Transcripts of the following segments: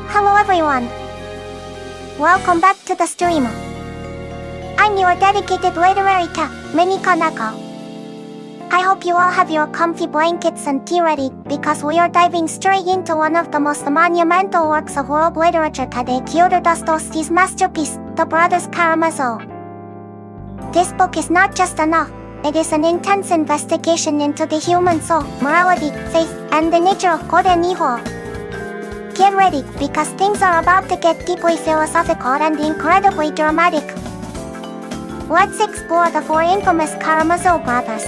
Hello everyone. Welcome back to the stream. I'm your dedicated literary cat, Mini-Koneko. I hope you all have your comfy blankets and tea ready, because we are diving straight into one of the most monumental works of world literature today, Fyodor Dostoevsky's masterpiece, The Brothers Karamazov. This book is not just a novel, it is an intense investigation into the human soul, morality, faith, and the nature of good and evil. Get ready, because things are about to get deeply philosophical and incredibly dramatic. Let's explore the four infamous Karamazov brothers.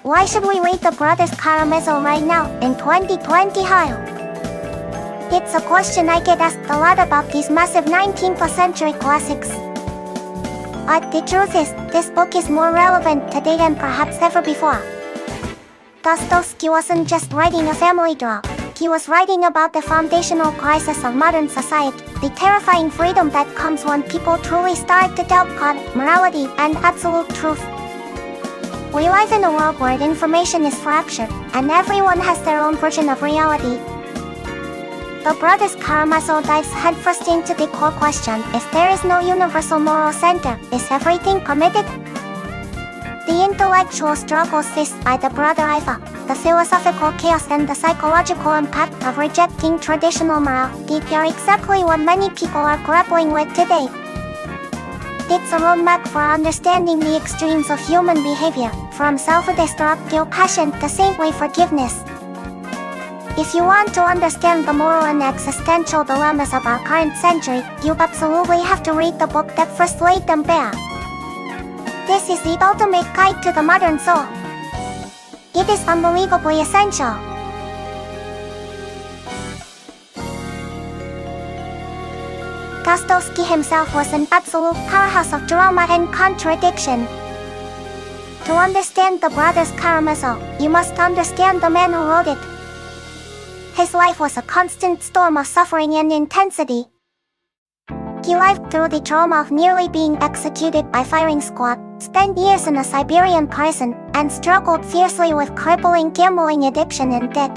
Why should we read The Brothers Karamazov right now, in 2020? It's a question I get asked a lot about these massive 19th century classics. But the truth is, this book is more relevant today than perhaps ever before. Dostoevsky wasn't just writing a family drama, he was writing about the foundational crisis of modern society, the terrifying freedom that comes when people truly start to doubt God, morality, and absolute truth. We live in a world where information is fractured, and everyone has their own version of reality. The Brothers Karamazov dives headfirst into the core question: if there is no universal moral center, is everything permitted? The intellectual struggles faced by the brother Iva, the philosophical chaos and the psychological impact of rejecting traditional morality are exactly what many people are grappling with today. It's a roadmap for understanding the extremes of human behavior, from self-destructive passion to saintly forgiveness. If you want to understand the moral and existential dilemmas of our current century, you absolutely have to read the book that first laid them bare. This is the ultimate guide to the modern soul. It is unbelievably essential. Dostoevsky himself was an absolute powerhouse of drama and contradiction. To understand The Brothers Karamazov, you must understand the man who wrote it. His life was a constant storm of suffering and intensity. He lived through the trauma of nearly being executed by firing squad, spent years in a Siberian prison, and struggled fiercely with crippling gambling addiction and debt.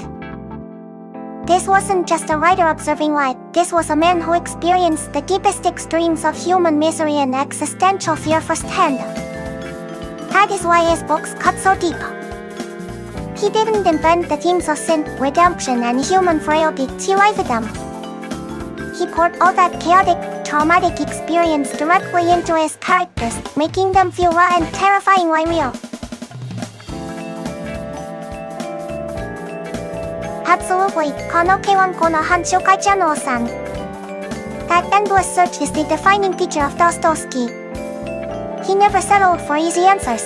This wasn't just a writer observing life, this was a man who experienced the deepest extremes of human misery and existential fear firsthand. That is why his books cut so deep. He didn't invent the themes of sin, redemption, and human frailty, he lived them. He poured all that chaotic, traumatic experience directly into his characters, making them feel raw and terrifyingly real. Absolutely, このケワンコの繁殖会チャンネルさん. That endless search is the defining feature of Dostoevsky. He never settled for easy answers.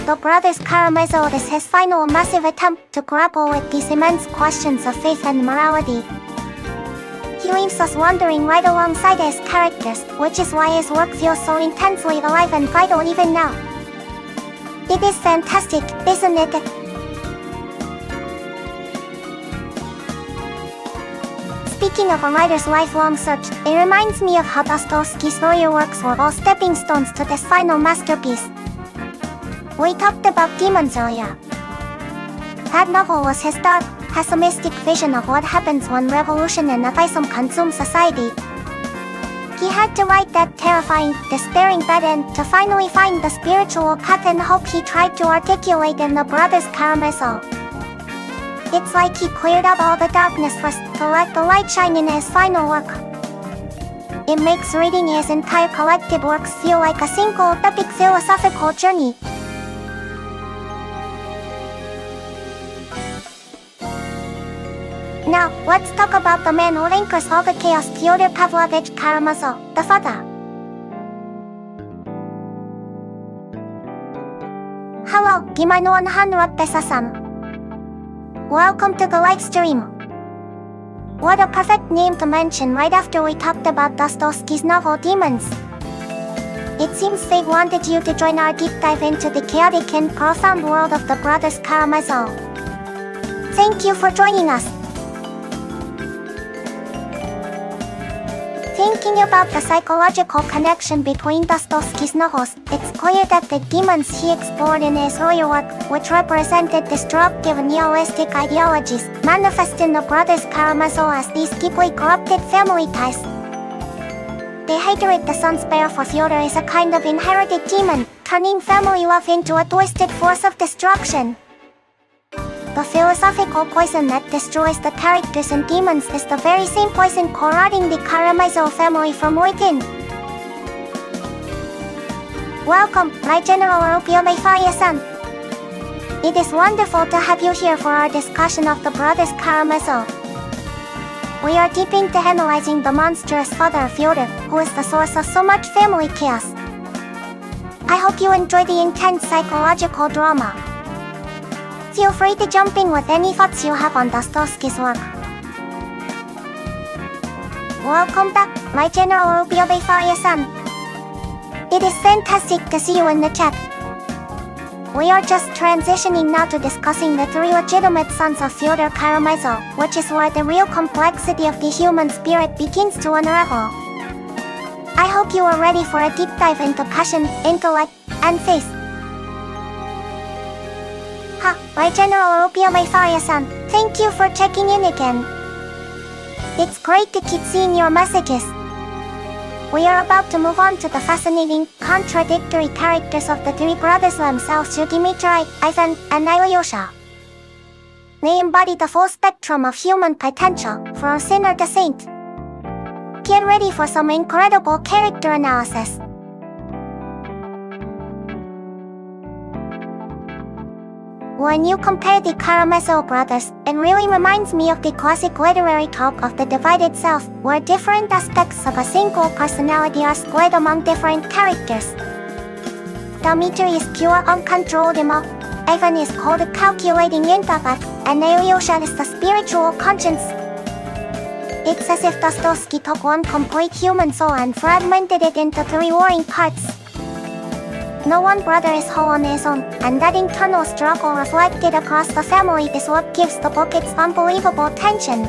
The Brothers Karamazov is his final massive attempt to grapple with these immense questions of faith and morality. He leaves us wondering right alongside his characters, which is why his work feels so intensely alive and vital even now. It is fantastic, isn't it? Speaking of a writer's lifelong search, it reminds me of how Dostoevsky's earlier works were all stepping stones to this final masterpiece. We talked about Demons earlier. That novel was his dark, pessimistic vision of what happens when revolution and atheism consume society. He had to write that terrifying, despairing bad end to finally find the spiritual path and hope he tried to articulate in The Brothers Karamazov. It's like he cleared out all the darkness first, to let the light shine in his final work. It makes reading his entire collected works feel like a single epic philosophical journey. Now, let's talk about the man who anchors all the chaos, Fyodor Pavlovich Karamazov, the father. Hello, Gimano 100 pesasan. Welcome to the live stream. What a perfect name to mention right after we talked about Dostoevsky's novel Demons. It seems they wanted you to join our deep dive into the chaotic and profound world of The Brothers Karamazov. Thank you for joining us. thinking about the psychological connection between Dostoevsky's novels, it's clear that the demons he explored in his earlier work, which represented destructive nihilistic ideologies, manifest in the Brothers Karamazov as these deeply corrupted family ties. The hatred the sons bear for Fyodor is a kind of inherited demon, turning family love into a twisted force of destruction. The philosophical poison that destroys the characters and demons is the very same poison corroding the Karamazov family from within. Welcome, my General Rupio-san. It is wonderful to have you here for our discussion of the Brothers Karamazov. We are deep into analyzing the monstrous father of Fyodor, who is the source of so much family chaos. I hope you enjoy the intense psychological drama. Feel free to jump in with any thoughts you have on Dostoevsky's work. Welcome back, my General Rupio-san. It is fantastic to see you in the chat. We are just transitioning now to discussing the three legitimate sons of Fyodor Karamazov, which is where the real complexity of the human spirit begins to unravel. I hope you are ready for a deep dive into passion, intellect, and faith. My General Rupio-san, thank you for checking in again. It's great to keep seeing your messages. We are about to move on to the fascinating, contradictory characters of the three brothers themselves, Dmitri, Ivan, and Alyosha. They embody the full spectrum of human potential, from sinner to saint. Get ready for some incredible character analysis. When you compare the Karamazov brothers, it really reminds me of the classic literary trope of the divided self, where different aspects of a single personality are split among different characters. Dmitri is pure uncontrolled emo, Ivan is called a calculating intellect, and Alyosha is the spiritual conscience. It's as if Dostoevsky took one complete human soul and fragmented it into three warring parts. No one brother is whole on his own, and that internal struggle reflected across the family is what gives the book its unbelievable tension.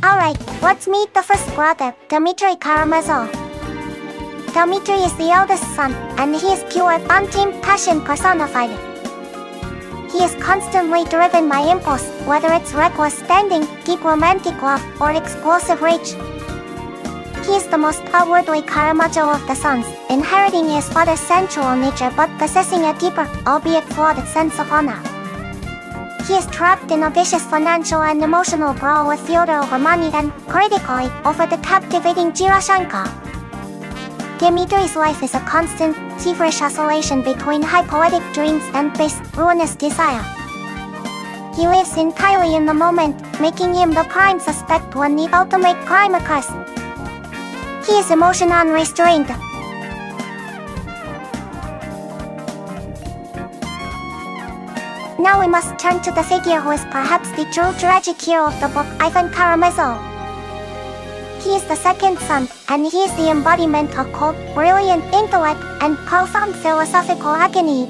Alright, let's meet the first brother, Dmitri Karamazov. Dmitri is the eldest son, and he is pure, untamed passion personified. He is constantly driven by impulse, whether it's reckless spending, deep romantic love, or explosive rage. He is the most outwardly Karamazov of the sons, inheriting his father's sensual nature but possessing a deeper, albeit flawed, sense of honor. He is trapped in a vicious financial and emotional brawl with Fyodor over money and, critically, over the captivating Girashenka. Dmitri's life is a constant, feverish oscillation between high poetic dreams and base, ruinous desire. He lives entirely in the moment, making him the prime suspect when the ultimate crime occurs. He is emotion unrestrained. Now we must turn to the figure who is perhaps the true tragic hero of the book, Ivan Karamazov. He is the second son, and he is the embodiment of cold, brilliant intellect and profound philosophical agony.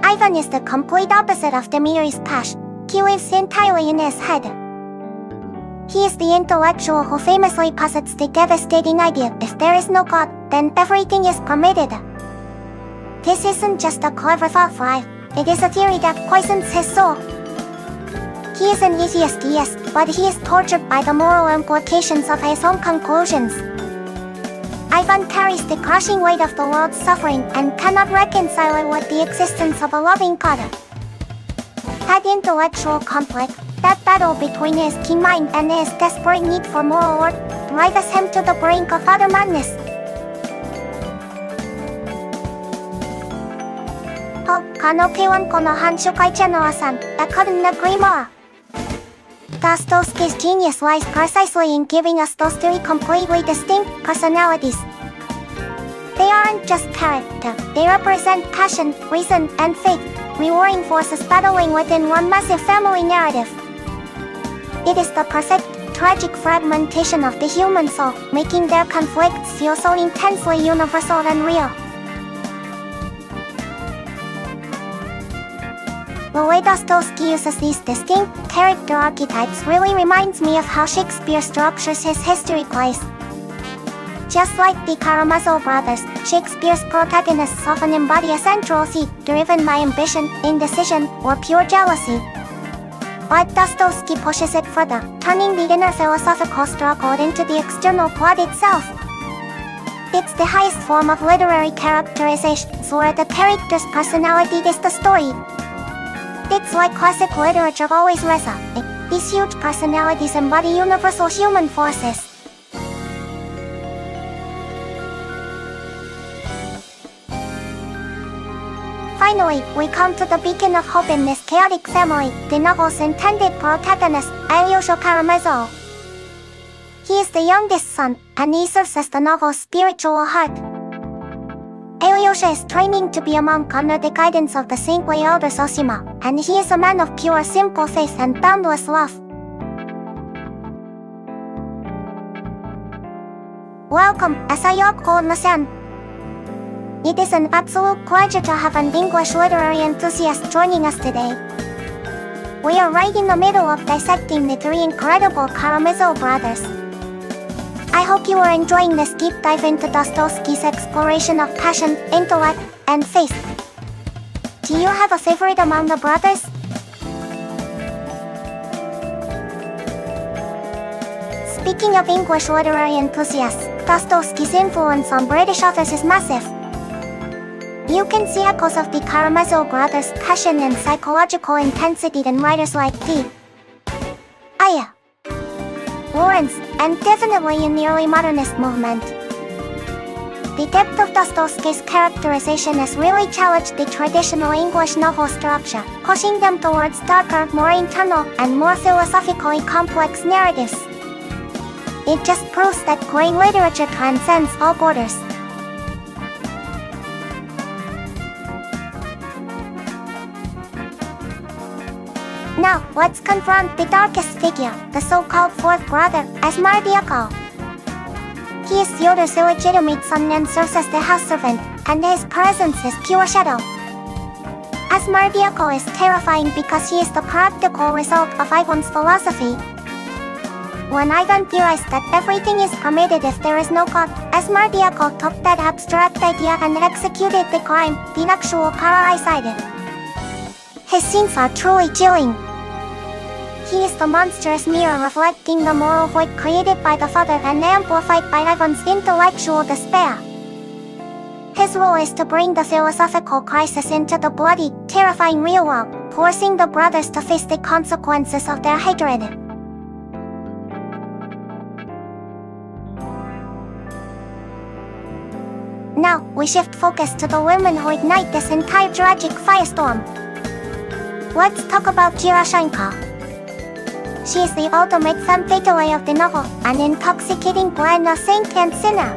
Ivan is the complete opposite of Dmitri's passion. He lives entirely in his head. He is the intellectual who famously posits the devastating idea: if there is no God, then everything is permitted. This isn't just a clever thought for Ivan, it is a theory that poisons his soul. He is an atheist, yes, but he is tortured by the moral implications of his own conclusions. Ivan carries the crushing weight of the world's suffering and cannot reconcile it with the existence of a loving God. That intellectual conflict, that battle between his keen mind and his desperate need for moral order, drives him to the brink of utter madness. I couldn't agree more. Dostoevsky's genius lies precisely in giving us those three completely distinct personalities. They aren't just character, they represent passion, reason, and faith, warring forces battling within one massive family narrative. It is the perfect, tragic fragmentation of the human soul, making their conflicts feel so intensely universal and real. The way Dostoevsky uses these distinct character archetypes really reminds me of how Shakespeare structures his history plays. Just like the Karamazov brothers, Shakespeare's protagonists often embody a central theme, driven by ambition, indecision, or pure jealousy. But Dostoevsky pushes it further, turning the inner philosophical struggle into the external plot itself. It's the highest form of literary characterization, where the character's personality is the story. It's like classic literature always resonates. These huge personalities embody universal human forces. Finally, we come to the beacon of hope in this chaotic family, the novel's intended protagonist, Alyosha Karamazov. He is the youngest son, and he serves as the novel's spiritual heart. Alyosha is training to be a monk under the guidance of the saintly elder Zosima, and he is a man of pure simple faith and boundless love. Welcome, Alyosha. It is an absolute pleasure to have an English literary enthusiast joining us today. We are right in the middle of dissecting the three incredible Karamazov brothers. I hope you are enjoying this deep dive into Dostoevsky's exploration of passion, intellect, and faith. Do you have a favorite among the brothers? Speaking of English literary enthusiasts, Dostoevsky's influence on British authors is massive. You can see echoes of the Karamazov brothers' passion and psychological intensity in writers like AI Lawrence, and definitely in the early modernist movement. The depth of Dostoevsky's characterization has really challenged the traditional English novel structure, pushing them towards darker, more internal, and more philosophically complex narratives. It just proves that great literature transcends all borders. Now, let's confront the darkest figure, the so-called fourth brother, Asmardiakov. He is Fyodor's illegitimate son and serves as the house servant, and his presence is pure shadow. Asmardiakov is terrifying because he is the practical result of Ivan's philosophy. When Ivan theorized that everything is permitted if there is no God, Asmardiakov took that abstract idea and executed the crime, the actual parricide. His scenes are truly chilling. He is the monstrous mirror reflecting the moral void created by the father and amplified by Ivan's intellectual despair. His role is to bring the philosophical crisis into the bloody, terrifying real world, forcing the brothers to face the consequences of their hatred. Now, we shift focus to the women who ignite this entire tragic firestorm. Let's talk about Kirashenko. She is the ultimate femme fatale of the novel, an intoxicating blend of saint and sinner.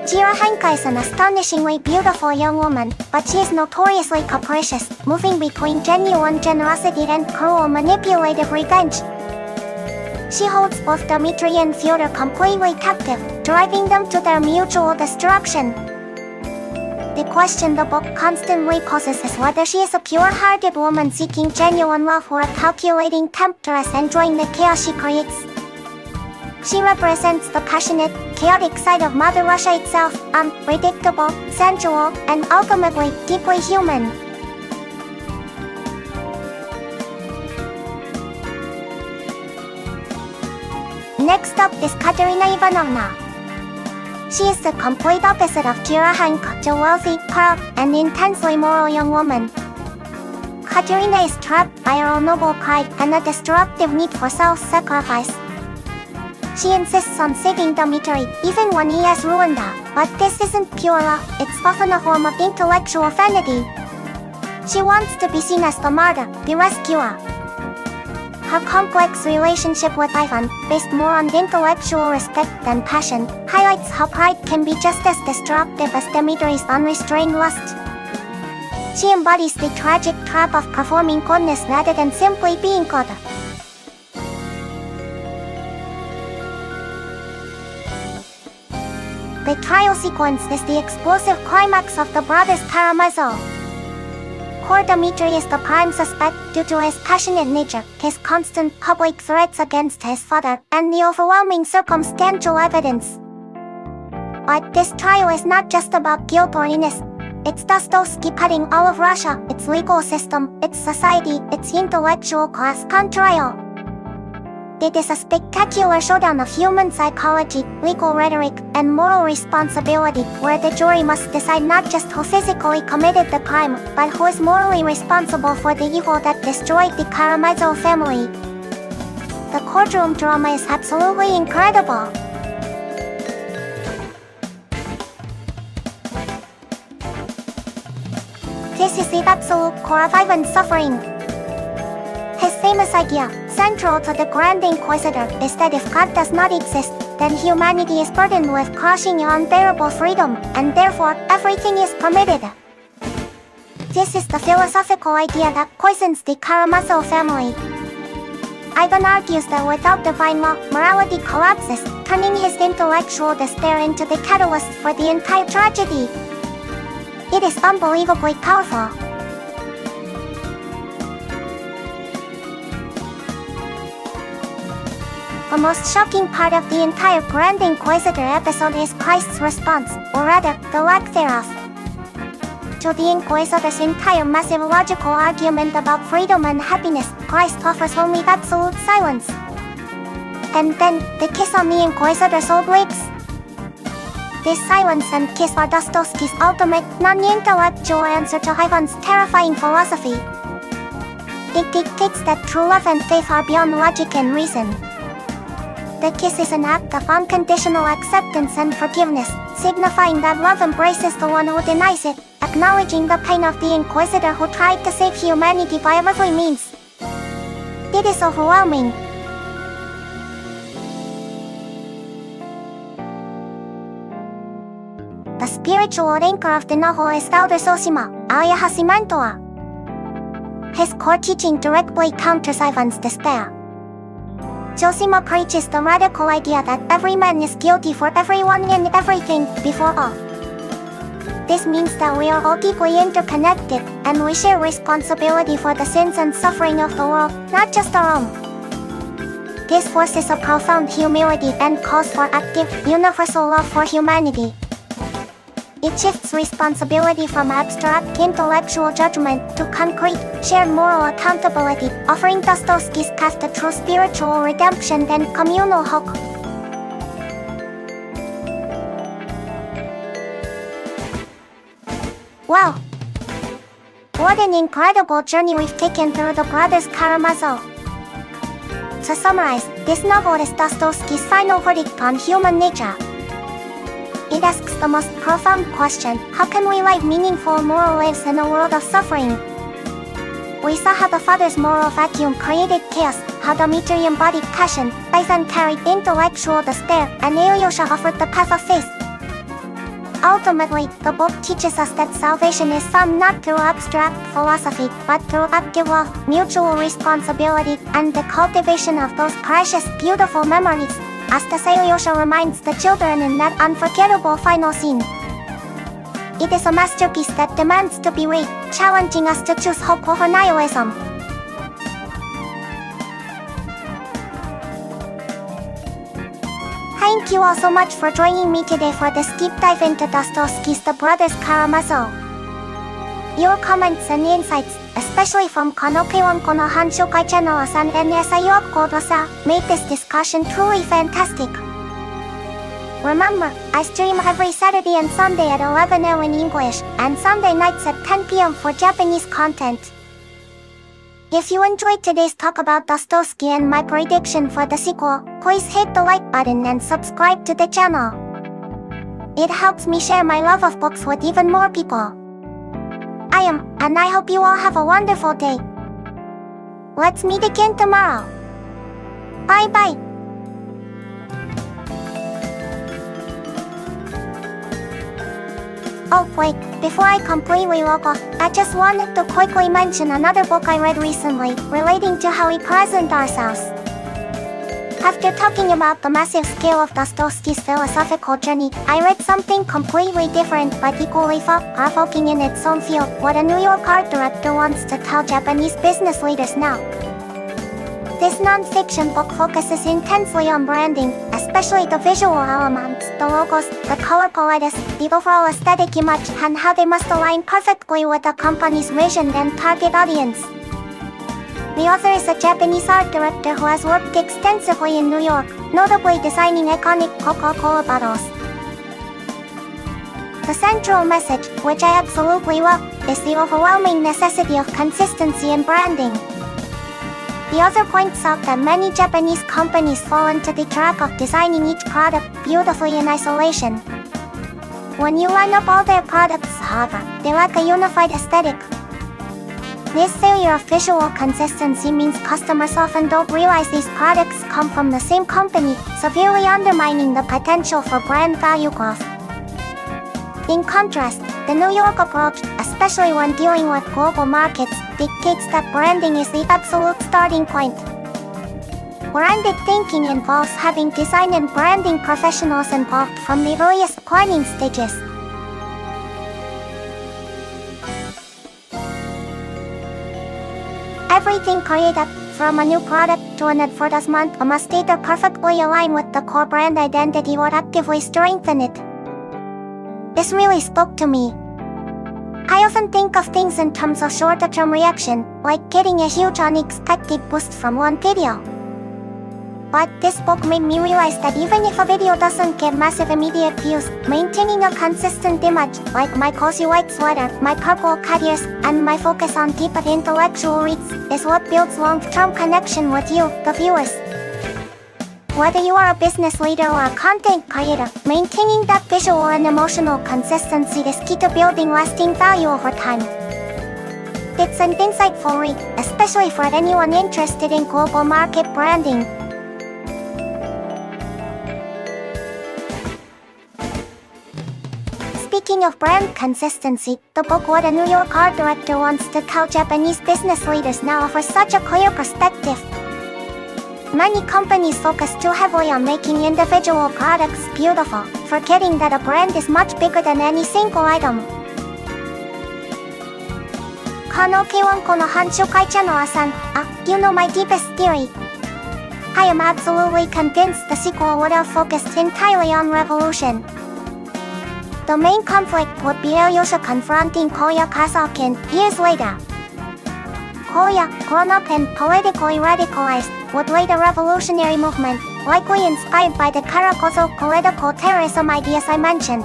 Kirashenko is an astonishingly beautiful young woman, but she is notoriously capricious, moving between genuine generosity and cruel manipulative revenge. She holds both Dmitri and Fyodor completely captive, driving them to their mutual destruction. The question the book constantly poses is whether she is a pure-hearted woman seeking genuine love or a calculating temptress enjoying the chaos she creates. She represents the passionate, chaotic side of Mother Russia itself, unpredictable, sensual, and ultimately deeply human. Next up is Katerina Ivanovna. She is the complete opposite of Kirashenko, a wealthy, proud, and intensely moral young woman. Katerina is trapped by her own noble pride and a destructive need for self-sacrifice. She insists on saving Dmitri, even when he has ruined her, but this isn't pure love, it's often a form of intellectual vanity. She wants to be seen as the martyr, the rescuer. Her complex relationship with Ivan, based more on intellectual respect than passion, highlights how pride can be just as destructive as Dmitri's unrestrained lust. She embodies the tragic trap of performing goodness rather than simply being good. The trial sequence is the explosive climax of the Brothers Karamazov. poor Dmitri is the prime suspect due to his passionate nature, his constant public threats against his father, and the overwhelming circumstantial evidence. But this trial is not just about guilt or innocence. It's Dostoevsky putting all of Russia, its legal system, its society, its intellectual class on trial. It is a spectacular showdown of human psychology, legal rhetoric, and moral responsibility, where the jury must decide not just who physically committed the crime, but who is morally responsible for the evil that destroyed the Karamazov family. The courtroom drama is absolutely incredible. This is the absolute core of Ivan's suffering. His famous idea, central to the Grand Inquisitor, is that if God does not exist, then humanity is burdened with crushing unbearable freedom, and therefore, everything is permitted. This is the philosophical idea that poisons the Karamazov family. Ivan argues that without divine law, morality collapses, turning his intellectual despair into the catalyst for the entire tragedy. It is unbelievably powerful. The most shocking part of the entire Grand Inquisitor episode is Christ's response, or rather, the lack thereof. To the Inquisitor's entire massive logical argument about freedom and happiness, Christ offers only absolute silence. And then, the kiss on the Inquisitor's old lips. This silence and kiss are Dostoevsky's ultimate, non-intellectual answer to Ivan's terrifying philosophy. It dictates that true love and faith are beyond logic and reason. The kiss is an act of unconditional acceptance and forgiveness, signifying that love embraces the one who denies it, acknowledging the pain of the Inquisitor who tried to save humanity by every means. It is overwhelming. The spiritual anchor of the novel is Fyodor Dostoevsky. His core teaching directly counters Ivan's despair. Zosima preaches the radical idea that every man is guilty for everyone and everything, before all. This means that we are all deeply interconnected, and we share responsibility for the sins and suffering of the world, not just our own. This forces a profound humility and calls for active, universal love for humanity. It shifts responsibility from abstract intellectual judgment to concrete, shared moral accountability, offering Dostoevsky's path to true spiritual redemption and communal hope. Wow! What an incredible journey we've taken through the Brothers Karamazov. To summarize, this novel is Dostoevsky's final verdict on human nature. It asks the most profound question: how can we live meaningful moral lives in a world of suffering? We saw how the father's moral vacuum created chaos, how Dmitri embodied passion, Ivan carried intellectual despair, and Alyosha offered the path of faith. Ultimately, the book teaches us that salvation is found not through abstract philosophy, but through active love, mutual responsibility, and the cultivation of those precious, beautiful memories, as Alyosha reminds the children in that unforgettable final scene. It is a masterpiece that demands to be read, challenging us to choose hope over nihilism. Thank you all so much for joining me today for this deep dive into Dostoevsky's The Brothers Karamazov. Your comments and insights, especially from Konokewonko no Hanshokai channel-san and Sayoko-san, made this discussion truly fantastic. Remember, I stream every Saturday and Sunday at 11 AM in English, and Sunday nights at 10 PM for Japanese content. If you enjoyed today's talk about Dostoevsky and my prediction for the sequel, please hit the like button and subscribe to the channel. It helps me share my love of books with even more people. And I hope you all have a wonderful day. Let's meet again tomorrow. Bye bye. Oh wait, before I completely log off, I just wanted to quickly mention another book I read recently, relating to how we present ourselves. After talking about the massive scale of Dostoevsky's philosophical journey, I read something completely different but equally thought-provoking in its own field, what a New York art director wants to tell Japanese business leaders now. This non-fiction book focuses intensely on branding, especially the visual elements, the logos, the color palettes, the overall aesthetic image, and how they must align perfectly with the company's vision and target audience. The author is a Japanese art director who has worked extensively in New York, notably designing iconic Coca-Cola bottles. The central message, which I absolutely love, is the overwhelming necessity of consistency in branding. The author points out that many Japanese companies fall into the trap of designing each product beautifully in isolation. When you line up all their products, however, they lack a unified aesthetic. This failure of visual consistency means customers often don't realize these products come from the same company, severely undermining the potential for brand value growth. In contrast, the New York approach, especially when dealing with global markets, dictates that branding is the absolute starting point. Branded thinking involves having design and branding professionals involved from the earliest planning stages. Everything created, from a new product to an advertisement, must either perfectly align with the core brand identity or actively strengthen it. This really spoke to me. I often think of things in terms of shorter-term reaction, like getting a huge unexpected boost from one video. But this book made me realize that even if a video doesn't get massive immediate views, maintaining a consistent image, like my cozy white sweater, my purple cat ears, and my focus on deep intellectual reads, is what builds long-term connection with you, the viewers. Whether you are a business leader or a content creator, maintaining that visual and emotional consistency is key to building lasting value over time. It's an insightful read, especially for anyone interested in global market branding. Speaking of brand consistency, the book What a New York Art Director Wants to Tell Japanese Business Leaders now offers such a clear perspective. Many companies focus too heavily on making individual products beautiful, forgetting that a brand is much bigger than any single item. この基本この半周会茶の朝ん you know my deepest theory. I am absolutely convinced the sequel would have focused entirely on revolution. The main conflict would be Alyosha confronting Koya Kazokin years later. Koya, grown up and politically radicalized, would lead a revolutionary movement, likely inspired by the Karamazov political terrorism ideas I mentioned.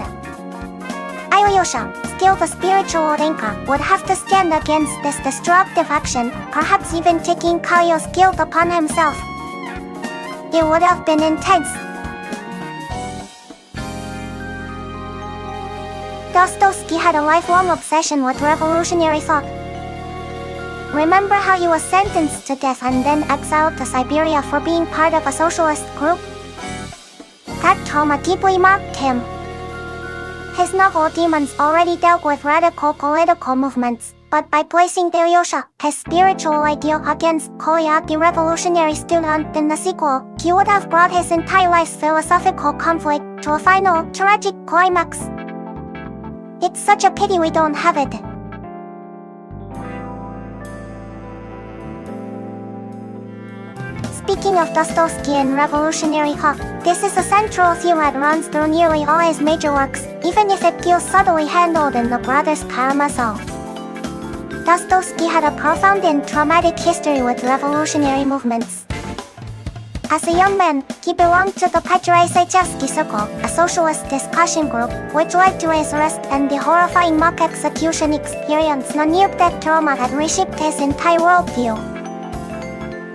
Alyosha, still the spiritual anchor, would have to stand against this destructive action, perhaps even taking Koya's guilt upon himself. It would have been intense. Dostoevsky had a lifelong obsession with revolutionary thought. Remember how he was sentenced to death and then exiled to Siberia for being part of a socialist group? That trauma deeply marked him. His novel Demons already dealt with radical political movements, but by placing Alyosha, his spiritual ideal, against Koya, the revolutionary student in the sequel, he would have brought his entire life's philosophical conflict to a final, tragic climax. It's such a pity we don't have it. Speaking of Dostoevsky and revolutionary thought, this is a central theme that runs through nearly all his major works, even if it feels subtly handled in the Brothers Karamazov. Dostoevsky had a profound and traumatic history with revolutionary movements. As a young man, he belonged to the Parricide Circle, a socialist discussion group, which led to his arrest and the horrifying mock execution experience. The near-death trauma had reshaped his entire worldview.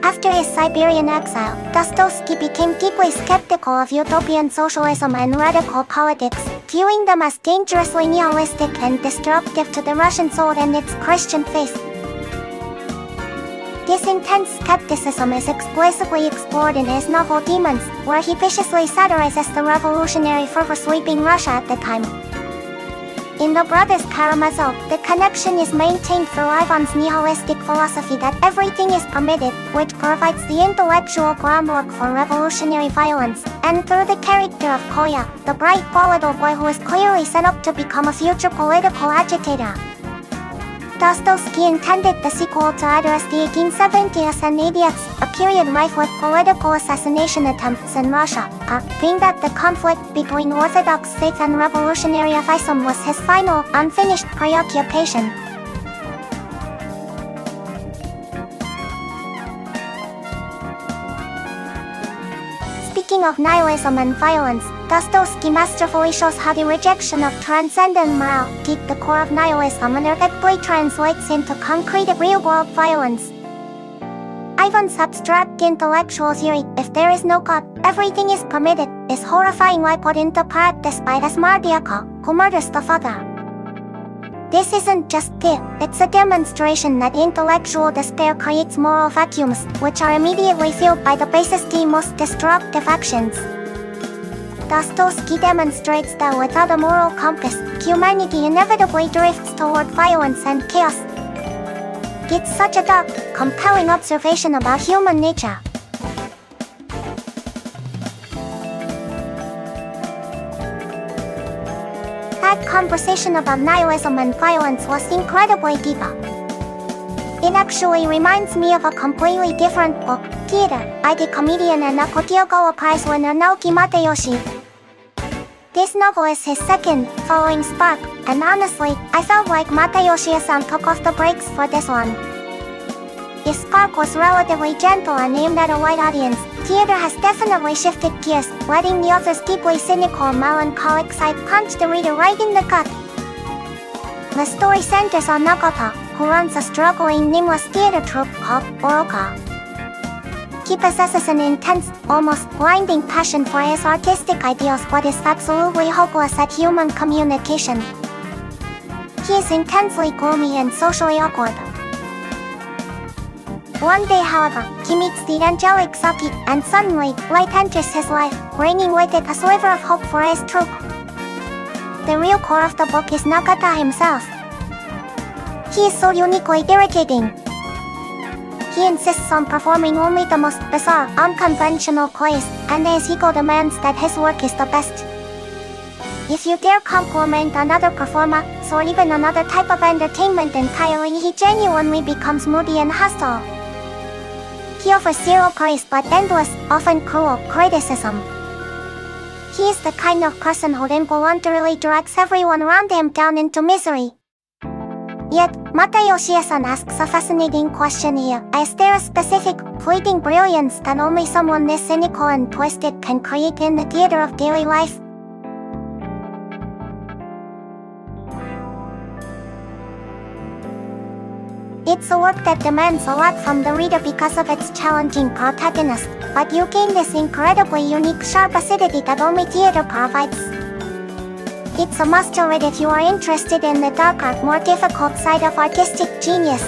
After his Siberian exile, Dostoevsky became deeply skeptical of utopian socialism and radical politics, viewing them as dangerously nihilistic and destructive to the Russian soul and its Christian faith. This intense skepticism is explicitly explored in his novel Demons, where he viciously satirizes the revolutionary fervor sweeping Russia at the time. In the Brothers Karamazov, the connection is maintained through Ivan's nihilistic philosophy that everything is permitted, which provides the intellectual groundwork for revolutionary violence, and through the character of Kolya, the bright volatile boy who is clearly set up to become a future political agitator. Dostoevsky intended the sequel to address the 1870s and 80s, a period rife with political assassination attempts in Russia, being that the conflict between Orthodox faith and revolutionary atheism was his final, unfinished preoccupation. Speaking of nihilism and violence, Dostoevsky masterfully shows how the rejection of transcendent morality, the core of nihilism, irrevocably translates into concrete real-world violence. Ivan's abstract intellectual theory, if there is no God, everything is permitted, is horrifyingly put into practice by the Smartyaka, who murders the father. This isn't just fear, it's a demonstration that intellectual despair creates moral vacuums, which are immediately filled by the basest and most destructive actions. Dostoevsky demonstrates that without a moral compass, humanity inevitably drifts toward violence and chaos. It's such a dark, compelling observation about human nature. That conversation about nihilism and violence was incredibly deep. It actually reminds me of a completely different book, Theater, by the comedian and Akutiogawa Prize winner Naoki Matayoshi. This novel is his second, following Spark, and honestly, I felt like Matayoshi-san took off the brakes for this one. If Spark was relatively gentle and aimed at a wide audience, Theater has definitely shifted gears, letting the author's deeply cynical and melancholic side punch the reader right in the gut. The story centers on Nagata, who runs a struggling nameless theater troupe called Oroka. He possesses an intense, almost blinding passion for his artistic ideals but is absolutely hopeless at human communication. He is intensely gloomy and socially awkward. One day, however, he meets the angelic Saki, and suddenly, light enters his life, bringing with it a sliver of hope for his troupe. The real core of the book is Nagata himself. He is so uniquely irritating. He insists on performing only the most bizarre, unconventional plays, and his ego demands that his work is the best. If you dare compliment another performer, or even another type of entertainment entirely, he genuinely becomes moody and hostile. He offers zero praise but endless, often cruel, criticism. He is the kind of person who involuntarily drags everyone around him down into misery. Yet, Matayoshi-san asks a fascinating question here. Is there a specific, fleeting brilliance that only someone this cynical and twisted can create in the theater of daily life? It's a work that demands a lot from the reader because of its challenging protagonist, but you gain this incredibly unique sharp acidity that only theater provides. It's a must-read if you are interested in the darker, more difficult side of artistic genius.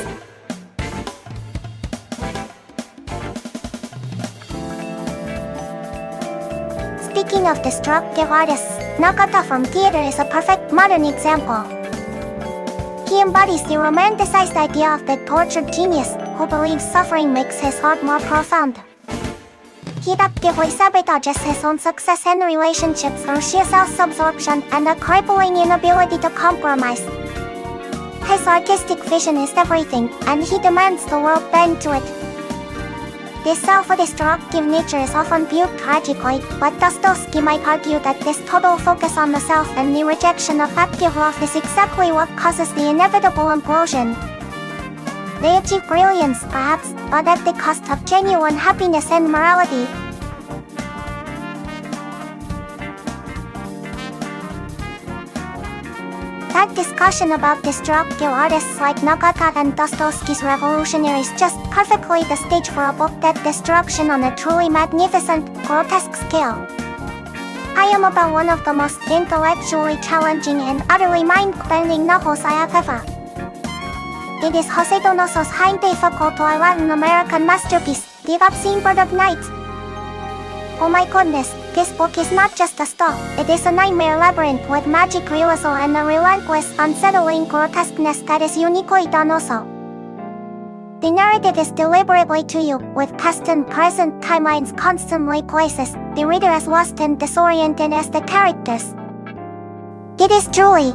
Speaking of destructive artists, Nagata from Theater is a perfect modern example. He embodies the romanticized idea of the tortured genius, who believes suffering makes his art more profound. He actively sabotages his own success and relationships through sheer self-absorption and a crippling inability to compromise. His artistic vision is everything, and he demands the world bend to it. This self-destructive nature is often viewed tragically, but Dostoevsky might argue that this total focus on the self and the rejection of active love is exactly what causes the inevitable implosion. They achieve brilliance, perhaps, but at the cost of genuine happiness and morality. That discussion about destructive artists like Nagata and Dostoevsky's revolutionaries just perfectly the stage for a book that destruction on a truly magnificent, grotesque scale. I am about one of the most intellectually challenging and utterly mind-bending novels I have ever. It is Jose Donoso's highly difficult Latin American masterpiece, The Obscene Bird of Night. Oh my goodness, This book is not just a story, it is a nightmare labyrinth with magic realism and a relentless, unsettling grotesqueness that is uniquely done also. The narrative is deliberately to you, with past and present timelines constantly places the reader as lost and disoriented as the characters. It is truly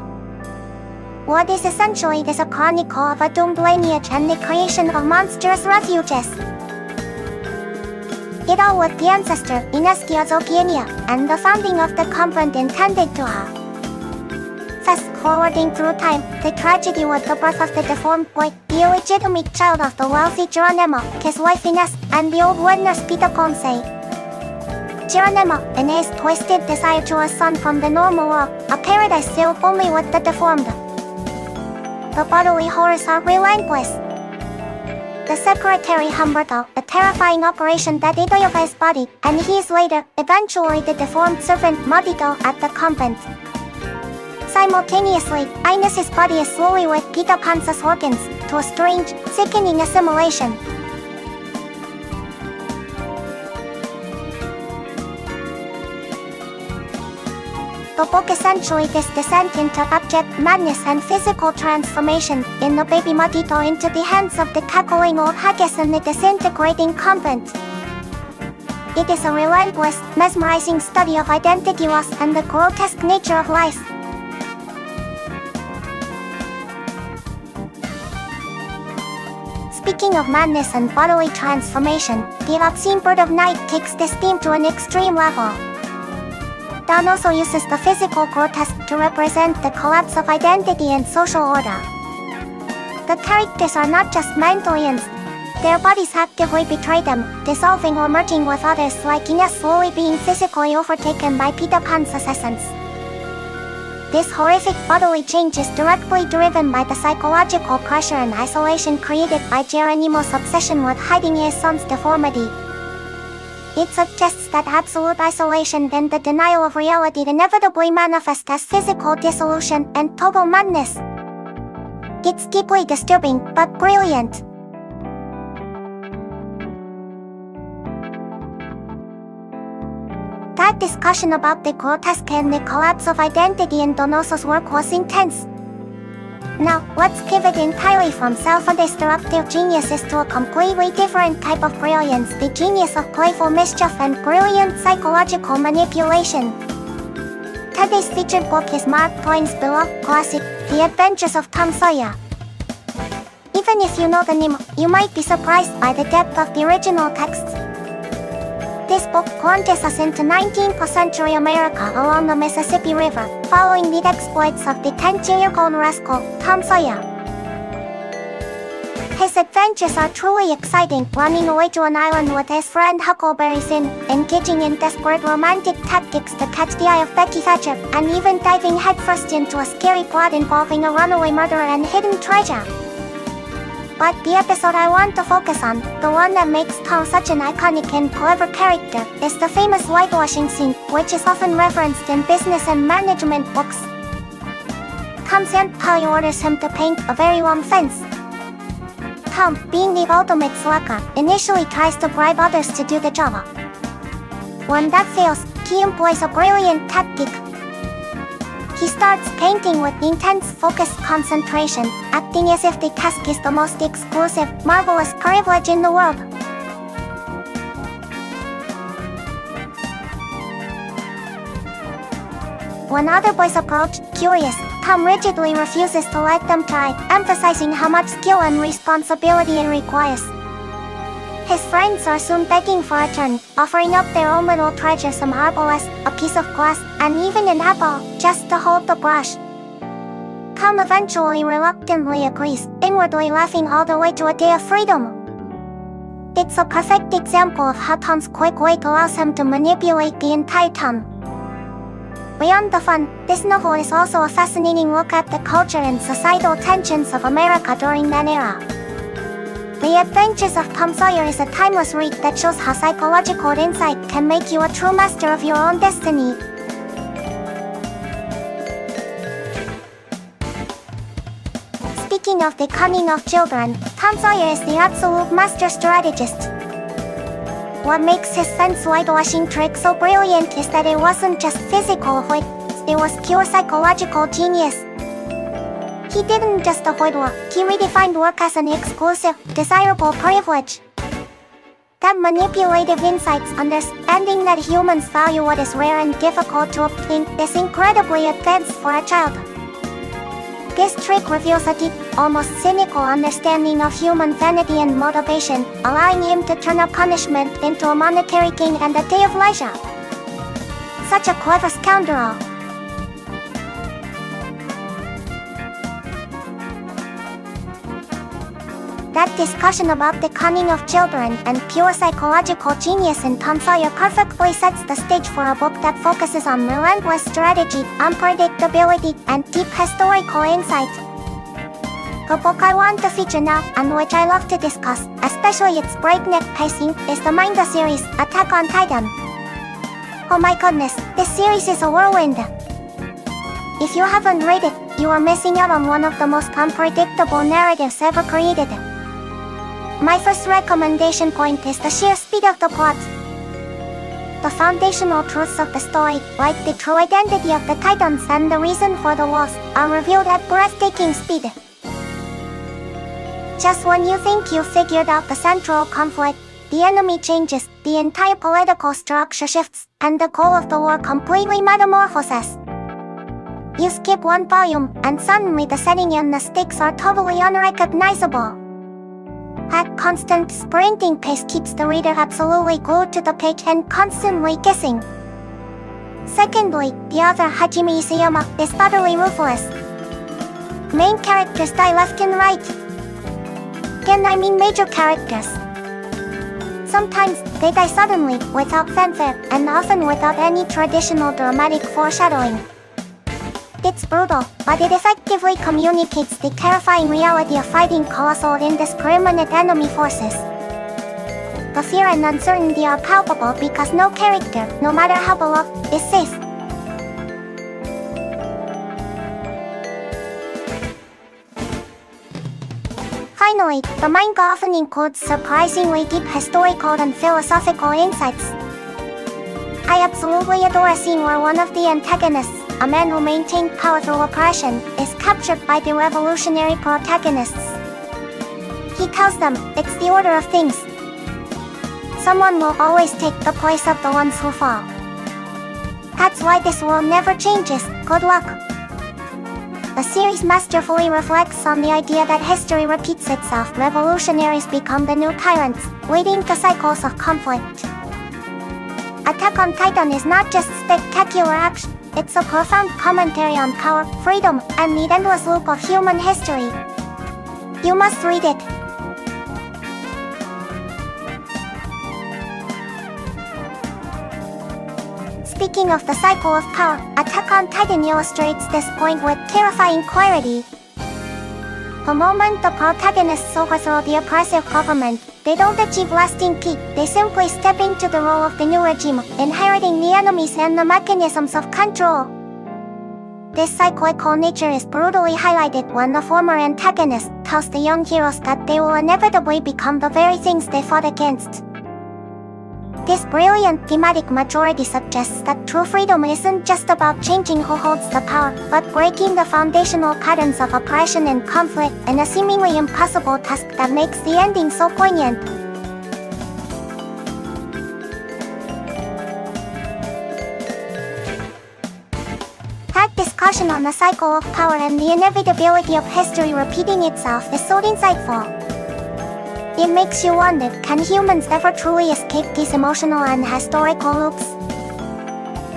what is essentially a chronicle of a doomed lineage and the creation of monstrous refuges. It all with the ancestor, Ineskiozokienia, and the founding of the confront intended to have. Fast-forwarding through time, the tragedy with the birth of the deformed boy, the illegitimate child of the wealthy Geronimo, his wife Ines, and the old wet nurse Peter Ponce. Geronimo, in his twisted desire to a son from the normal world, a paradise filled only with the deformed. The bodily horrors are relentless. The secretary Humberto, a terrifying operation that ate of his body, and he is later, eventually the deformed servant Modito at the convent. Simultaneously, Ines's body is slowly with Peter Panza's organs, to a strange, sickening assimilation. The book essentially is descent into abject madness and physical transformation in the baby Modito into the hands of the cackling old haggis in the disintegrating convent. It is a relentless, mesmerizing study of identity loss and the grotesque nature of life. Speaking of madness and bodily transformation, the obscene bird of night takes this theme to an extreme level. Dawn also uses the physical grotesque to represent the collapse of identity and social order. The characters are not just mentally insane, their bodies actively betray them, dissolving or merging with others like Ines slowly being physically overtaken by Peter Pan's essence. This horrific bodily change is directly driven by the psychological pressure and isolation created by Geronimo's obsession with hiding his son's deformity. It suggests that absolute isolation and the denial of reality inevitably manifest as physical dissolution and total madness. It's deeply disturbing, but brilliant. That discussion about the grotesque and the collapse of identity in Donoso's work was intense. Now, let's pivot entirely from self-destructive geniuses to a completely different type of brilliance, the genius of playful mischief and brilliant psychological manipulation. Today's featured book is Mark Twain's beloved classic, The Adventures of Tom Sawyer. Even if you know the name, you might be surprised by the depth of the original text. This book plunges us into 19th century America along the Mississippi River, following the exploits of the 10-year-old rascal, Tom Sawyer. His adventures are truly exciting, running away to an island with his friend Huckleberry Finn, engaging in desperate romantic tactics to catch the eye of Becky Thatcher, and even diving headfirst into a scary plot involving a runaway murderer and hidden treasure. But the episode I want to focus on, the one that makes Tom such an iconic and clever character, is the famous whitewashing scene, which is often referenced in business and management books. Tom's Aunt Polly orders him to paint a very long fence. Tom, being the ultimate slacker, initially tries to bribe others to do the job. When that fails, he employs a brilliant tactic. He starts painting with intense focused concentration, acting as if the task is the most exclusive, marvelous privilege in the world. When other boys approach, curious, Tom rigidly refuses to let them try, emphasizing how much skill and responsibility it requires. His friends are soon begging for a turn, offering up their own little treasure, some arbalest, a piece of glass, and even an apple, just to hold the brush. Tom eventually reluctantly agrees, inwardly laughing all the way to a day of freedom. It's a perfect example of how Tom's quick wit allows him to manipulate the entire town. Beyond the fun, this novel is also a fascinating look at the culture and societal tensions of America during that era. The Adventures of Tom Sawyer is a timeless read that shows how psychological insight can make you a true master of your own destiny. Speaking of the cunning of children, Tom Sawyer is the absolute master strategist. What makes his sense whitewashing trick so brilliant is that it wasn't just physical avoid, it was pure psychological genius. He didn't just avoid work, he redefined work as an exclusive, desirable privilege. That manipulative insights, understanding that humans value what is rare and difficult to obtain, is incredibly advanced for a child. This trick reveals a deep, almost cynical understanding of human vanity and motivation, allowing him to turn a punishment into a monetary gain and a day of leisure. Such a clever scoundrel. That discussion about the cunning of children and pure psychological genius in Tom Sawyer perfectly sets the stage for a book that focuses on relentless strategy, unpredictability, and deep historical insight. The book I want to feature now, and which I love to discuss, especially its breakneck pacing, is the manga series, Attack on Titan. Oh my goodness, this series is a whirlwind. If you haven't read it, you are missing out on one of the most unpredictable narratives ever created. My first recommendation point is the sheer speed of the plot. The foundational truths of the story, like the true identity of the Titans and the reason for the wars, are revealed at breathtaking speed. Just when you think you've figured out the central conflict, the enemy changes, the entire political structure shifts, and the goal of the war completely metamorphoses. You skip one volume, and suddenly the setting and the stakes are totally unrecognizable. That constant sprinting pace keeps the reader absolutely glued to the page and constantly guessing. Secondly, the author Hajime Isayama is utterly ruthless. Main characters die left and right. Again, I mean major characters. Sometimes, they die suddenly, without fanfare, and often without any traditional dramatic foreshadowing. It's brutal, but it effectively communicates the terrifying reality of fighting colossal indiscriminate enemy forces. The fear and uncertainty are palpable because no character, no matter how beloved, is safe. Finally, the manga often includes surprisingly deep historical and philosophical insights. I absolutely adore a scene where one of the antagonists, a man who maintained power through oppression, is captured by the revolutionary protagonists. He tells them, it's the order of things. Someone will always take the place of the ones who fall. That's why this world never changes, good luck. The series masterfully reflects on the idea that history repeats itself. Revolutionaries become the new tyrants, leading to cycles of conflict. Attack on Titan is not just spectacular action. It's a profound commentary on power, freedom, and the endless loop of human history. You must read it. Speaking of the cycle of power, Attack on Titan illustrates this point with terrifying clarity. The moment the protagonists overthrow the oppressive government, they don't achieve lasting peace, they simply step into the role of the new regime, inheriting the enemies and the mechanisms of control. This cyclical nature is brutally highlighted when the former antagonist tells the young heroes that they will inevitably become the very things they fought against. This brilliant thematic maturity suggests that true freedom isn't just about changing who holds the power, but breaking the foundational patterns of oppression and conflict, in a seemingly impossible task that makes the ending so poignant. That discussion on the cycle of power and the inevitability of history repeating itself is so insightful. It makes you wonder, can humans ever truly escape these emotional and historical loops?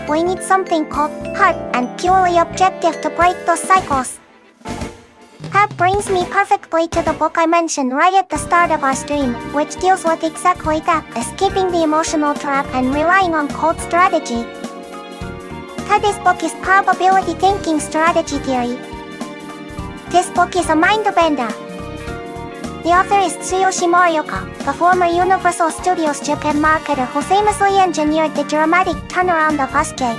We need something cold, hard, and purely objective to break those cycles. That brings me perfectly to the book I mentioned right at the start of our stream, which deals with exactly that, escaping the emotional trap and relying on cold strategy. This book is probability thinking strategy theory. This book is a mind-bender. The author is Tsuyoshi Morioka, the former Universal Studios Japan marketer who famously engineered the dramatic turnaround of Asuke.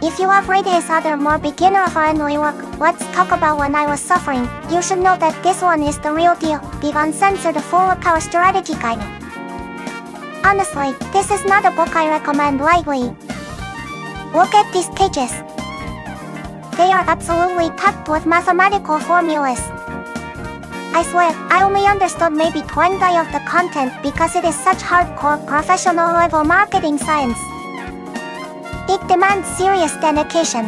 If you have read his other more beginner-friendly work, Let's Talk About When I Was Suffering, you should know that this one is the real deal, the uncensored full power strategy guide. Honestly, this is not a book I recommend lightly. Look at these pages. They are absolutely packed with mathematical formulas. I swear, I only understood maybe 20 of the content because it is such hardcore professional level marketing science. It demands serious dedication.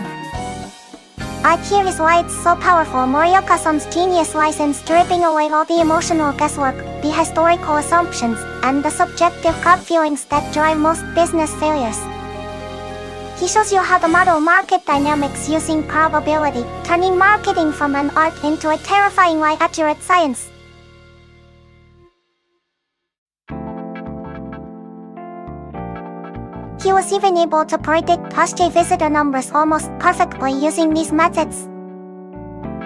Here is why it's so powerful. Moriyaka-san's genius lies in stripping away all the emotional guesswork, the historical assumptions, and the subjective gut feelings that drive most business failures. He shows you how to model market dynamics using probability, turning marketing from an art into a terrifyingly accurate science. He was even able to predict AI visitor numbers almost perfectly using these methods.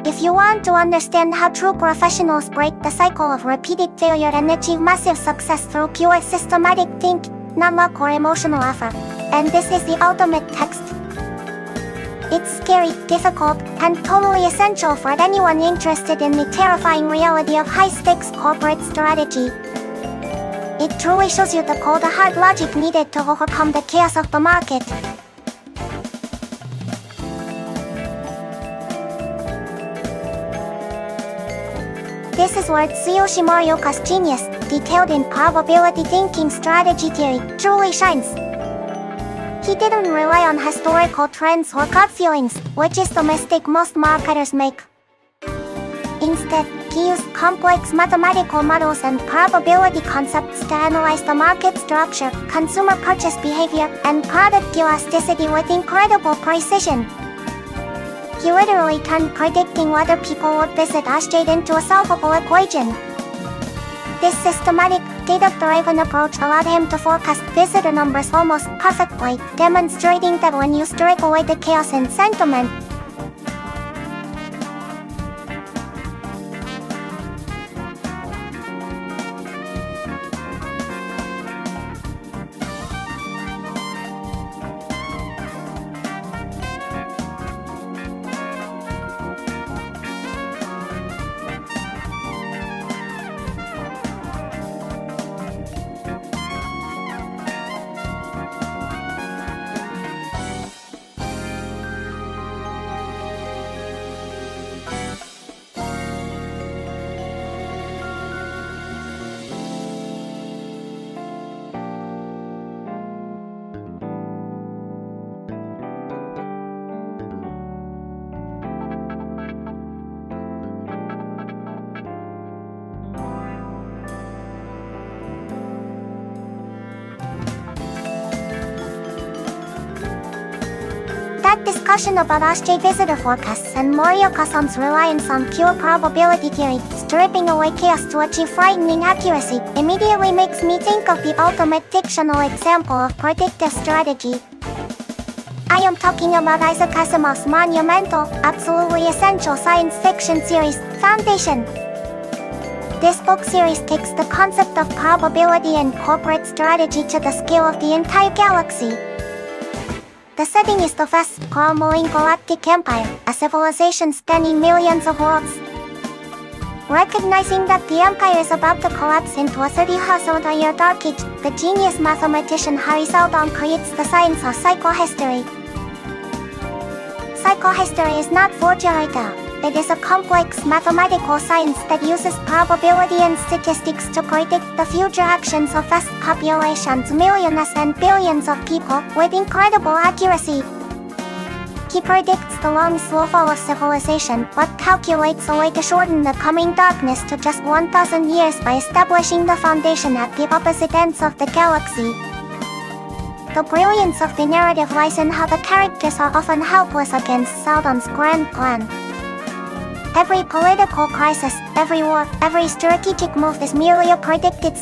If you want to understand how true professionals break the cycle of repeated failure and achieve massive success through pure systematic thinking, not luck or emotional effort, and this is the ultimate text. It's scary, difficult, and totally essential for anyone interested in the terrifying reality of high-stakes corporate strategy. It truly shows you the cold hard logic needed to overcome the chaos of the market. This is where Tsuyoshi Morioka's genius, detailed in probability thinking strategy theory, truly shines. He didn't rely on historical trends or gut feelings, which is the mistake most marketers make. Instead, he used complex mathematical models and probability concepts to analyze the market structure, consumer purchase behavior, and product elasticity with incredible precision. He literally turned predicting whether people would visit AI into a solvable equation. This systematic, data-driven approach allowed him to forecast visitor numbers almost perfectly, demonstrating that when you strip away the chaos and sentiment, that discussion about AI visitor forecasts and Morioka-san's reliance on pure probability theory, stripping away chaos to achieve frightening accuracy, immediately makes me think of the ultimate fictional example of predictive strategy. I am talking about Isaac Asimov's monumental, absolutely essential science fiction series, Foundation. This book series takes the concept of probability and corporate strategy to the scale of the entire galaxy. The setting is the vast, crumbling galactic empire, a civilization spanning millions of worlds. Recognizing that the empire is about to collapse into a 30,000-year dark age, the genius mathematician Harry Seldon creates the science of psychohistory. Psychohistory is not fortuita. It is a complex mathematical science that uses probability and statistics to predict the future actions of vast populations, millions and billions of people, with incredible accuracy. He predicts the long slow fall of civilization, but calculates a way to shorten the coming darkness to just 1,000 years by establishing the foundation at the opposite ends of the galaxy. The brilliance of the narrative lies in how the characters are often helpless against Seldon's grand plan. Every political crisis, every war, every strategic move is merely a predicted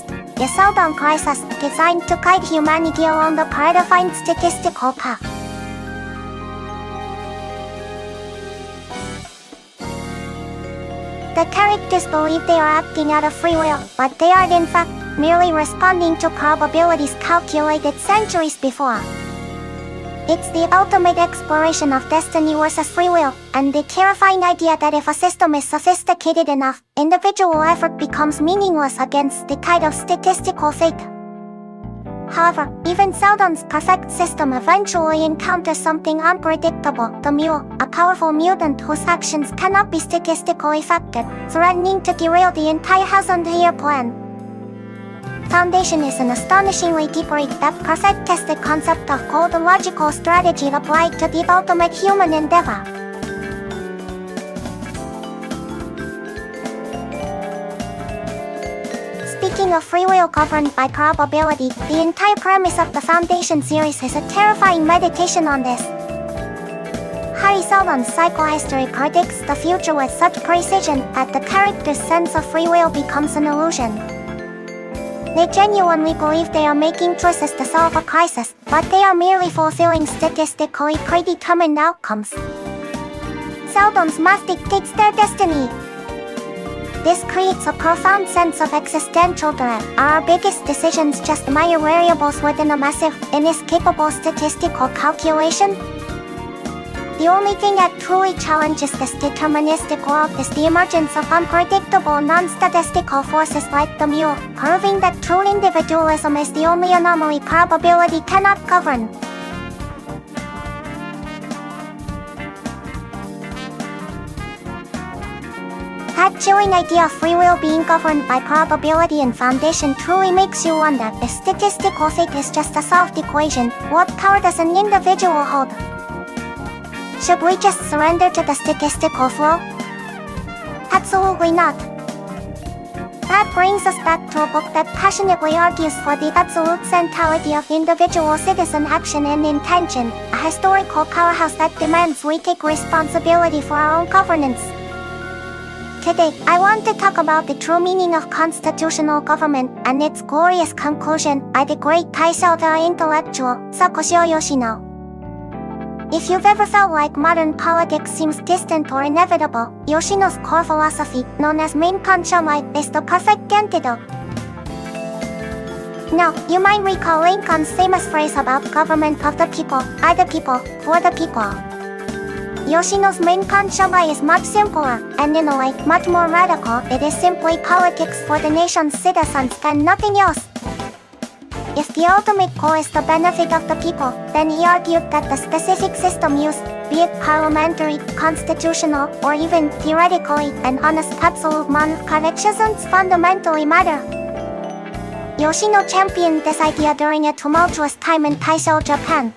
Seldon crisis designed to guide humanity along the predefined statistical path. The characters believe they are acting out of free will, but they are in fact merely responding to probabilities calculated centuries before. It's the ultimate exploration of destiny versus free will, and the terrifying idea that if a system is sophisticated enough, individual effort becomes meaningless against the tide of statistical fate. However, even Seldon's perfect system eventually encounters something unpredictable: the mule, a powerful mutant whose actions cannot be statistically effective, threatening to derail the entire 1,000-year plan. Foundation is an astonishingly deep-read, perfect tested concept of cold logical strategy applied to the ultimate human endeavor. Speaking of free will governed by probability, the entire premise of the Foundation series is a terrifying meditation on this. Harry Seldon's psychohistory predicts the future with such precision that the character's sense of free will becomes an illusion. They genuinely believe they are making choices to solve a crisis, but they are merely fulfilling statistically predetermined outcomes. Seldon's math dictates their destiny. This creates a profound sense of existential dread. Are our biggest decisions just minor variables within a massive, inescapable statistical calculation? The only thing that truly challenges this deterministic world is the emergence of unpredictable non-statistical forces like the mule, proving that true individualism is the only anomaly probability cannot govern. That chilling idea of free will being governed by probability and Foundation truly makes you wonder, if statistical fate is just a solved equation, what power does an individual hold? Should we just surrender to the statistical flow? Absolutely not. That brings us back to a book that passionately argues for the absolute centrality of individual citizen action and intention, a historical powerhouse that demands we take responsibility for our own governance. Today, I want to talk about the true meaning of constitutional government and its glorious conclusion by the great Taisho intellectual, Sakoshi Yoshino. If you've ever felt like modern politics seems distant or inevitable, Yoshino's core philosophy, known as Mini-Koneko, is the perfect antidote. Now, you might recall Lincoln's famous phrase about government of the people, by the people, for the people. Yoshino's Mini-Koneko is much simpler, and in a way, much more radical. It is simply politics for the nation's citizens and nothing else. If the ultimate goal is the benefit of the people, then he argued that the specific system used, be it parliamentary, constitutional, or even, theoretically, an honest absolute monarch, doesn't fundamentally matter. Yoshino championed this idea during a tumultuous time in Taisho Japan.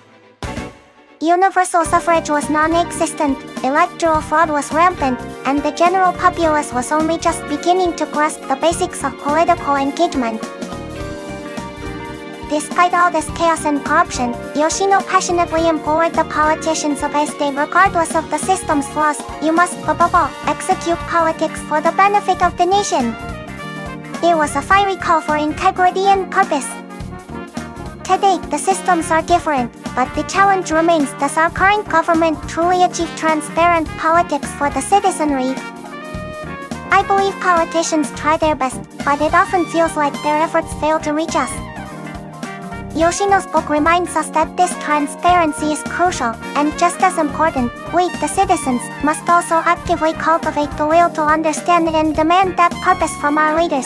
Universal suffrage was non-existent, electoral fraud was rampant, and the general populace was only just beginning to grasp the basics of political engagement. Despite all this chaos and corruption, Yoshino passionately implored the politicians of his day, regardless of the system's flaws, you must, above all, execute politics for the benefit of the nation. It was a fiery call for integrity and purpose. Today, the systems are different, but the challenge remains: does our current government truly achieve transparent politics for the citizenry? I believe politicians try their best, but it often feels like their efforts fail to reach us. Yoshino's book reminds us that this transparency is crucial, and just as important, we, the citizens, must also actively cultivate the will to understand and demand that purpose from our leaders.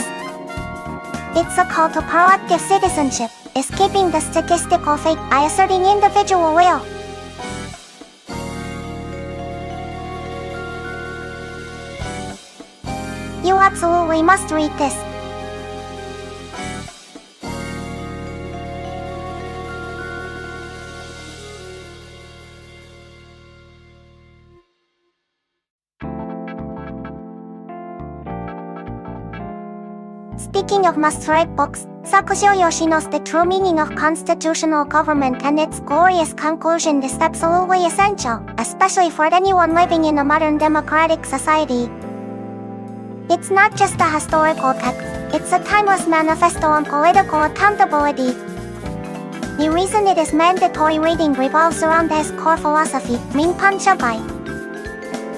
It's a call to proactive citizenship, escaping the statistical fate by asserting individual will. You absolutely must read this. Speaking of must-read books, Sakoshi Yoshino's The True Meaning of Constitutional Government and its glorious conclusion is absolutely essential, especially for anyone living in a modern democratic society. It's not just a historical text, it's a timeless manifesto on political accountability. The reason it is mandatory reading revolves around his core philosophy, Mini-Koneko.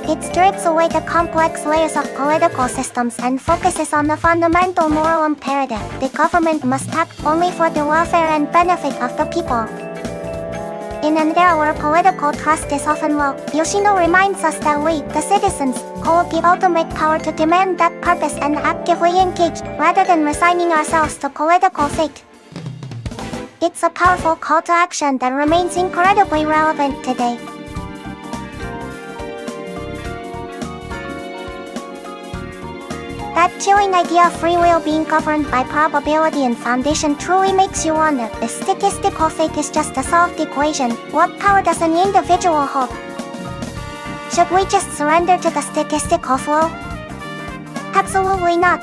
It strips away the complex layers of political systems and focuses on the fundamental moral imperative: the government must act only for the welfare and benefit of the people. In an era where political trust is often low, Yoshino reminds us that we, the citizens, hold the ultimate power to demand that purpose and actively engage, rather than resigning ourselves to political fate. It's a powerful call to action that remains incredibly relevant today. That chilling idea of free will being governed by probability and foundation truly makes you wonder, if statistical fate is just a solved equation, what power does an individual hold? Should we just surrender to the statistical flow? Absolutely not.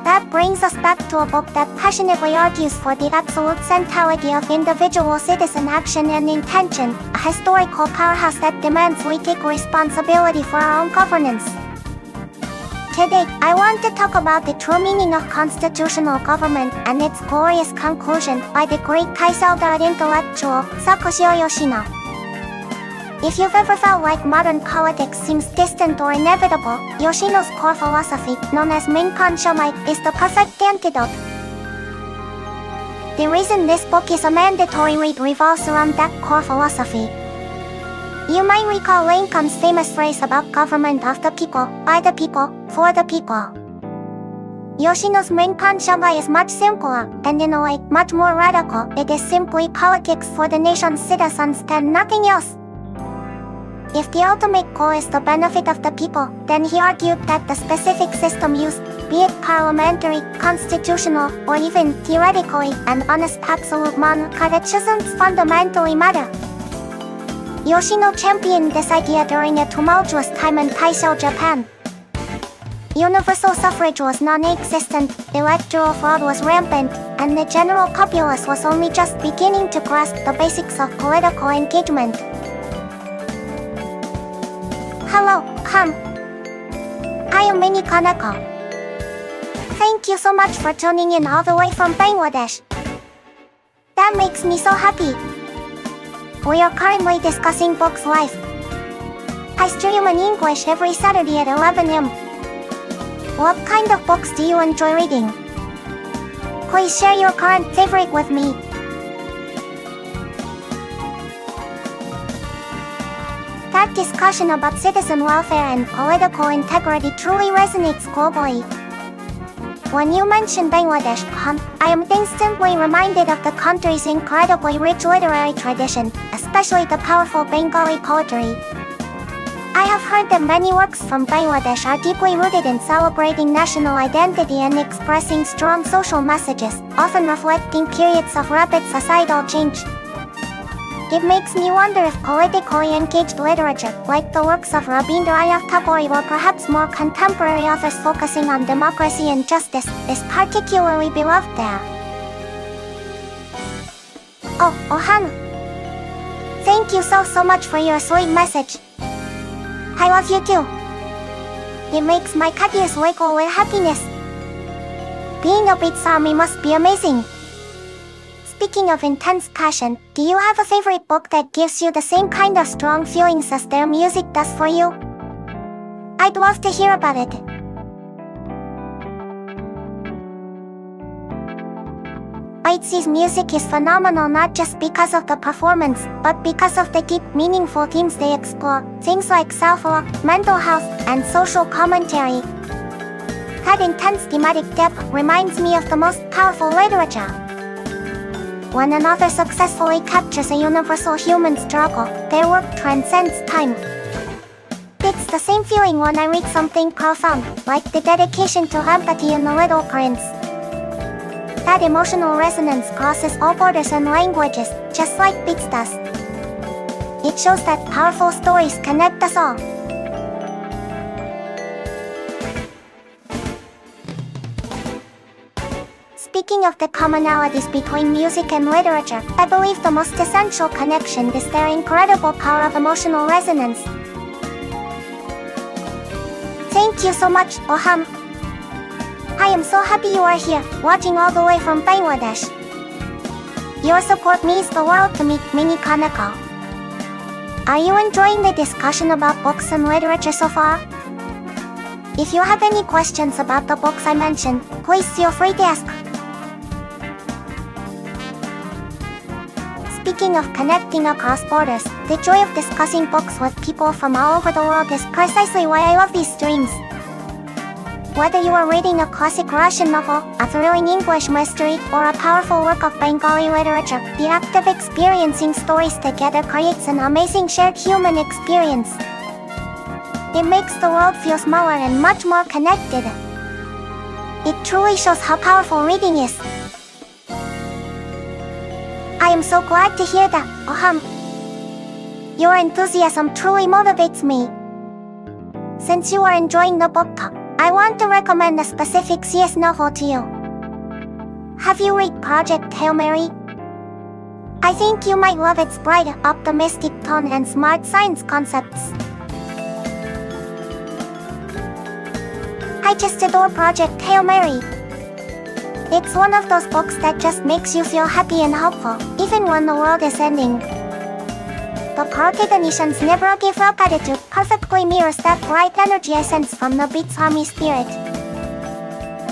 That brings us back to a book that passionately argues for the absolute centrality of individual citizen action and intention, a historical powerhouse that demands we take responsibility for our own governance. Today, I want to talk about the true meaning of constitutional government and its glorious conclusion by the great Kaiserled intellectual, Sakushio Yoshino. If you've ever felt like modern politics seems distant or inevitable, Yoshino's core philosophy, known as Mini-Koneko, is the perfect antidote. The reason this book is a mandatory read revolves around that core philosophy. You might recall Lincoln's famous phrase about government of the people, by the people, for the people. Yoshino's Mini-Koneko is much simpler, and in a way, much more radical. It is simply politics for the nation's citizens and nothing else. If the ultimate goal is the benefit of the people, then he argued that the specific system used, be it parliamentary, constitutional, or even, theoretically, an honest absolute monarchy, doesn't fundamentally matter. Yoshino championed this idea during a tumultuous time in Taisho, Japan. Universal suffrage was non-existent, electoral fraud was rampant, and the general populace was only just beginning to grasp the basics of political engagement. Hello, I am Mini-Koneko. Thank you so much for tuning in all the way from Bangladesh. That makes me so happy. We are currently discussing books live. I stream in English every Saturday at 11 am. What kind of books do you enjoy reading? Please share your current favorite with me. That discussion about citizen welfare and political integrity truly resonates globally. When you mention Bangladesh, I am instantly reminded of the country's incredibly rich literary tradition, especially the powerful Bengali poetry. I have heard that many works from Bangladesh are deeply rooted in celebrating national identity and expressing strong social messages, often reflecting periods of rapid societal change. It makes me wonder if politically engaged literature, like the works of Rabindranath Tagore or perhaps more contemporary authors focusing on democracy and justice, is particularly beloved there. Oh, Ohana! Thank you so much for your sweet message. I love you too. It makes my courteous wiggle with happiness. Being a beats army must be amazing. Speaking of intense passion, do you have a favorite book that gives you the same kind of strong feelings as their music does for you? I'd love to hear about it. Baitsy's music is phenomenal not just because of the performance, but because of the deep, meaningful themes they explore, things like self-love, mental health, and social commentary. That intense thematic depth reminds me of the most powerful literature. When an author successfully captures a universal human struggle, their work transcends time. It's the same feeling when I read something profound, like the dedication to empathy in The Little Prince. That emotional resonance crosses all borders and languages, just like Beats does. It shows that powerful stories connect us all. Speaking of the commonalities between music and literature, I believe the most essential connection is their incredible power of emotional resonance. Thank you so much, Oham. I am so happy you are here, watching all the way from Bangladesh. Your support means the world to me, Mini-Koneko. Are you enjoying the discussion about books and literature so far? If you have any questions about the books I mentioned, please feel free to ask. Speaking of connecting across borders, the joy of discussing books with people from all over the world is precisely why I love these streams. Whether you are reading a classic Russian novel, a thrilling English mystery, or a powerful work of Bengali literature, the act of experiencing stories together creates an amazing shared human experience. It makes the world feel smaller and much more connected. It truly shows how powerful reading is. I am so glad to hear that, Your enthusiasm truly motivates me. Since you are enjoying the book talk, I want to recommend a specific CS novel to you. Have you read Project Hail Mary? I think you might love its bright, optimistic tone and smart science concepts. I just adore Project Hail Mary. It's one of those books that just makes you feel happy and hopeful, even when the world is ending. The protagonists never give up attitude perfectly mirrors that bright energy I sense from the Beats Army spirit.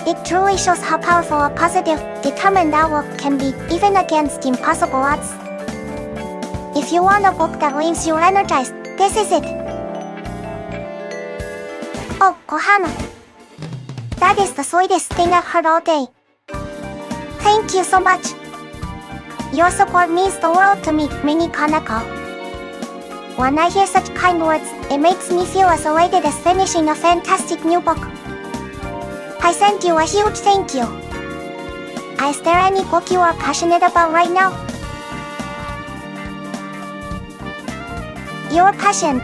It truly shows how powerful a positive, determined outlook can be, even against impossible odds. If you want a book that leaves you energized, this is it. Oh, Kohana. That is the sweetest thing I've heard all day. Thank you so much. Your support means the world to me, Mini-Koneko. When I hear such kind words, it makes me feel as elated as finishing a fantastic new book. I send you a huge thank you. Is there any book you are passionate about right now? Your passion,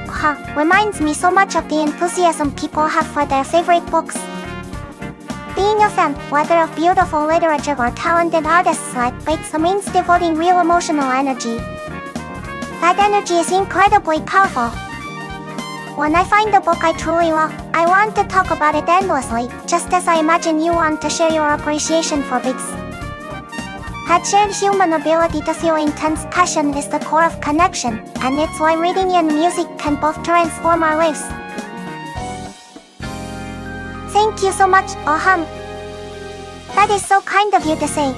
reminds me so much of the enthusiasm people have for their favorite books. Being a fan, whether of beautiful literature or talented artists like Bates, means devoting real emotional energy. That energy is incredibly powerful. When I find a book I truly love, I want to talk about it endlessly, just as I imagine you want to share your appreciation for Bates. That shared human ability to feel intense passion is the core of connection, and it's why reading and music can both transform our lives. Thank you so much, That is so kind of you to say.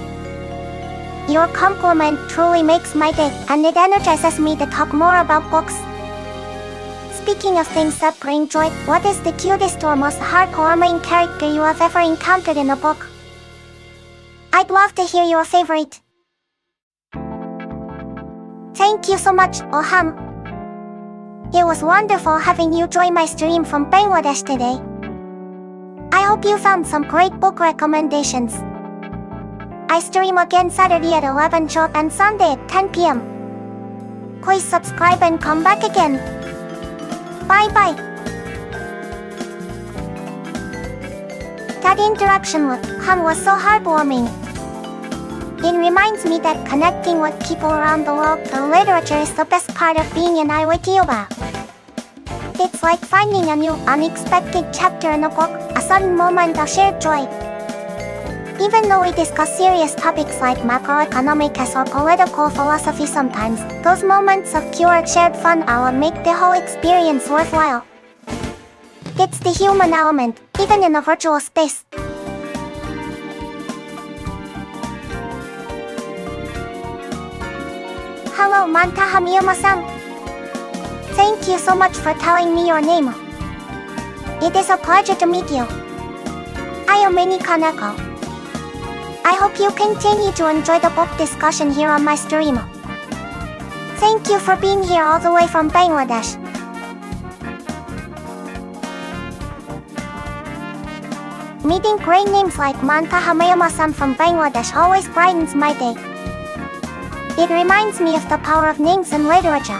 Your compliment truly makes my day, and it energizes me to talk more about books. Speaking of things that bring joy, what is the cutest or most heartwarming character you have ever encountered in a book? I'd love to hear your favorite. Thank you so much, It was wonderful having you join my stream from Bangladesh today. I hope you found some great book recommendations. I stream again Saturday at 11 sharp and Sunday at 10 p.m. Please subscribe and come back again. Bye-bye. That interaction with was so heartwarming. It reminds me that connecting with people around the world through literature is the best part of being an AI Vtuber. It's like finding a new, unexpected chapter in a book, a sudden moment of shared joy. Even though we discuss serious topics like macroeconomics or political philosophy sometimes, those moments of pure shared fun are what make the whole experience worthwhile. It's the human element, even in a virtual space. Hello, Mantaha Miyama-san. Thank you so much for telling me your name. It is a pleasure to meet you. I am Mini-Koneko. I hope you continue to enjoy the book discussion here on my stream. Thank you for being here all the way from Bangladesh. Meeting great names like Mantaha Miyama-san from Bangladesh always brightens my day. It reminds me of the power of names in literature.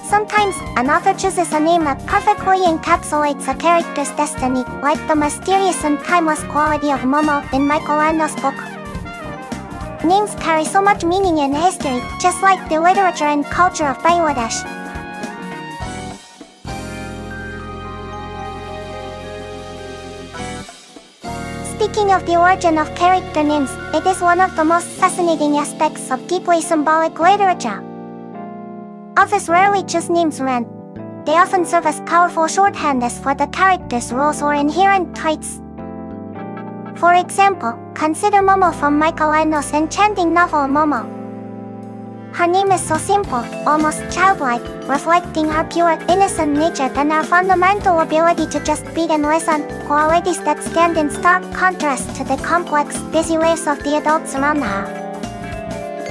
Sometimes, an author chooses a name that perfectly encapsulates a character's destiny, like the mysterious and timeless quality of Momo in Michael Endo's book. Names carry so much meaning and history, just like the literature and culture of Bangladesh. Speaking of the origin of character names, it is one of the most fascinating aspects of deeply symbolic literature. Authors rarely choose names random. They often serve as powerful shorthands for the character's roles or inherent traits. For example, consider Momo from Michael Endo's enchanting novel Momo. Her name is so simple, almost childlike, reflecting her pure, innocent nature and her fundamental ability to just be and listen, qualities that stand in stark contrast to the complex, busy lives of the adults around her.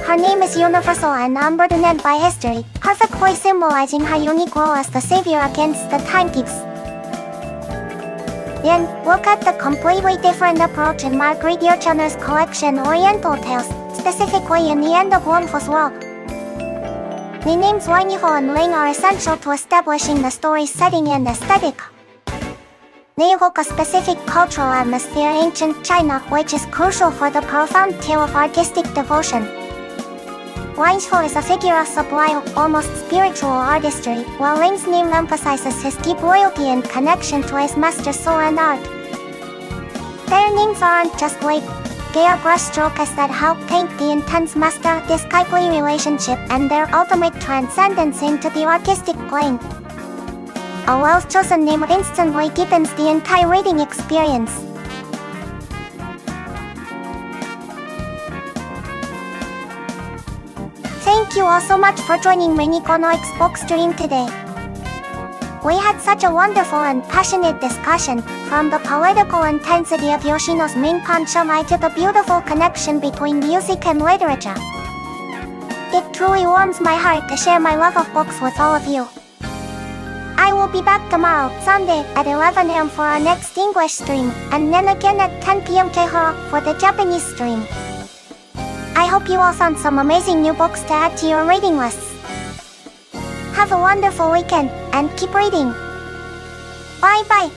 Her name is universal and unburdened by history, perfectly symbolizing her unique role as the savior against the time thieves. Then, look at the completely different approach in Marguerite Yourcener's collection Oriental Tales, specifically in The End of Wonfu's World. The names Weiniho and Ling are essential to establishing the story's setting and aesthetic. They evoke a specific cultural atmosphere in ancient China, which is crucial for the profound tale of artistic devotion. Weiniho is a figure of sublime, almost spiritual artistry, while Ling's name emphasizes his deep loyalty and connection to his master's soul and art. Their names aren't just vague. They are brushstrokes that help paint the intense master-disciple relationship and their ultimate transcendence into the artistic plane. A well-chosen name instantly deepens the entire reading experience. Thank you all so much for joining Mini-Koneko's book stream today. We had such a wonderful and passionate discussion, from the political intensity of Yoshino's Ming-Panshamai to the beautiful connection between music and literature. It truly warms my heart to share my love of books with all of you. I will be back tomorrow, Sunday, at 11 am for our next English stream, and then again at 10 p.m. Keiho for the Japanese stream. I hope you all found some amazing new books to add to your reading lists. Have a wonderful weekend, and keep reading. Bye bye.